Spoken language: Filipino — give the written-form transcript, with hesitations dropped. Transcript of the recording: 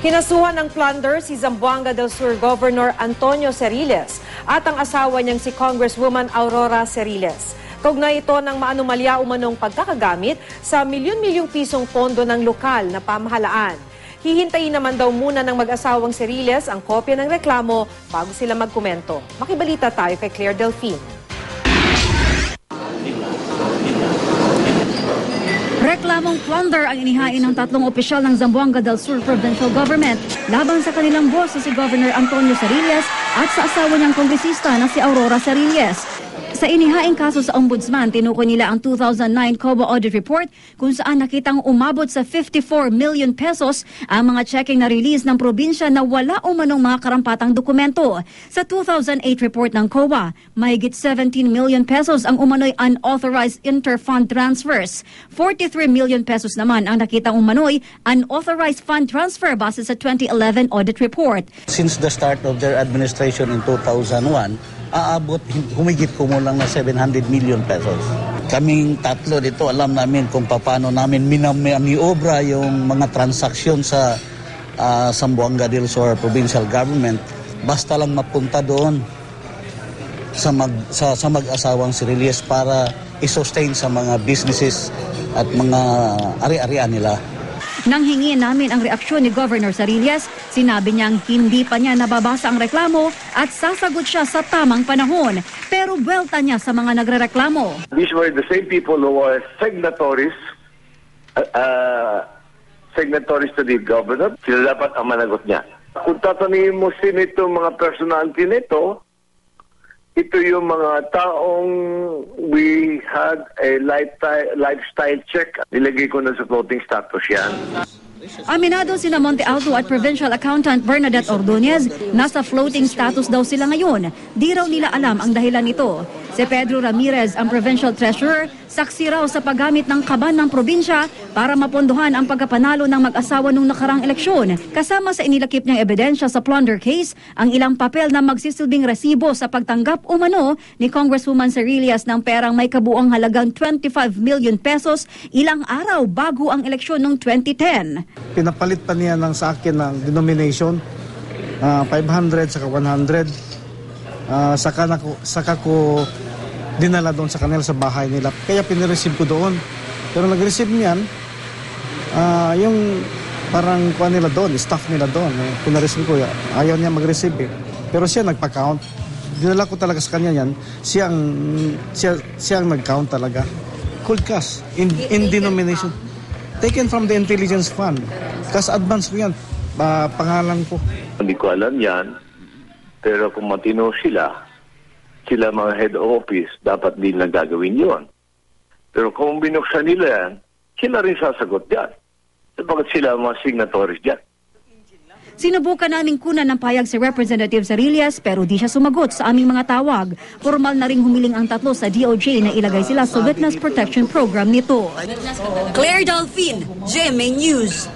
Kinasuhan ng plunder si Zamboanga del Sur Governor Antonio Ceriles at ang asawa niyang si Congresswoman Aurora Ceriles. Kaugnay ito ng maanumalya umanong pagkakagamit sa milyon-milyong pisong pondo ng lokal na pamahalaan. Hihintayin naman daw muna ng mag-asawang Ceriles ang kopya ng reklamo bago sila magkomento. Makibalita tayo kay Claire Delfin. Reklamong plunder ang inihain ng tatlong opisyal ng Zamboanga del Sur Provincial Government laban sa kanilang boss na si Governor Antonio Ceriles at sa asawa niyang kongresista na si Aurora Ceriles. Sa inihaing kaso sa Ombudsman, tinukoy nila ang 2009 COA Audit Report kung saan nakitang umabot sa 54 million pesos ang mga checking na release ng probinsya na wala umanong mga karampatang dokumento. Sa 2008 report ng COA, mahigit 17 million pesos ang umano'y unauthorized inter-fund transfers. 43 million pesos naman ang nakitang umano'y unauthorized fund transfer base sa 2011 audit report. Since the start of their administration in 2001, aabot humigit kumulang na 700 million pesos. Kaming tatlo dito, alam namin kung paano namin minamiobra yung mga transaksyon sa Zamboanga del Sur Provincial Government. Basta lang mapunta doon sa mag-asawang Ceriles para i-sustain sa mga businesses at mga ari-arian nila. Nang hingin namin ang reaksyon ni Governor Ceriles, sinabi niyang hindi pa niya nababasa ang reklamo at sasagot siya sa tamang panahon. Pero buwelta niya sa mga nagrereklamo. These were the same people who were signatories to the governor. Sila dapat ang managot niya. Kung tatanungin mo sino itong mga personality nito, ito yung mga taong we had a lifestyle check. Nilagay ko na sa floating status yan. Aminado sina Monte Alto at Provincial Accountant Bernadette Ordonez, nasa floating status daw sila ngayon. Di raw nila alam ang dahilan nito. Si Pedro Ramirez, ang Provincial Treasurer, saksi raw sa paggamit ng kaban ng probinsya para mapondohan ang pagkapanalo ng mag-asawa nung nakarang eleksyon. Kasama sa inilakip niyang ebidensya sa plunder case, ang ilang papel na magsisilbing resibo sa pagtanggap umano ni Congresswoman Ceriles ng perang may kabuang halagang 25 million pesos ilang araw bago ang eleksyon noong 2010. Pinapalit pa niya sa akin ng denomination, 500 saka 100. Saka ko dinala doon sa kanila sa bahay nila. Kaya pinireceive ko doon. Pero nag-receive niyan, yung parang kuha nila doon, staff nila doon. Pinareceive ko, ayaw niya mag-receive eh. Pero siya nagpa-count. Dinala ko talaga sa kanya yan. Siyang nag-count talaga. Cold cash, in denomination. Taken from the intelligence fund. Kasi advance ko yan, pangalan ko. Hindi ko alam yan. Pero kung matino sila mga head office, dapat din lang gagawin yun. Pero kung binuksan nila yan, sila rin sasagot yan. Bakit sila mga signatories dyan? Sinubukan naming kunan ng payag si Representative Ceriles pero di siya sumagot sa aming mga tawag. Formal na ring humiling ang tatlo sa DOJ na ilagay sila sa Witness Protection Program nito. Claire Delfin, GMA News.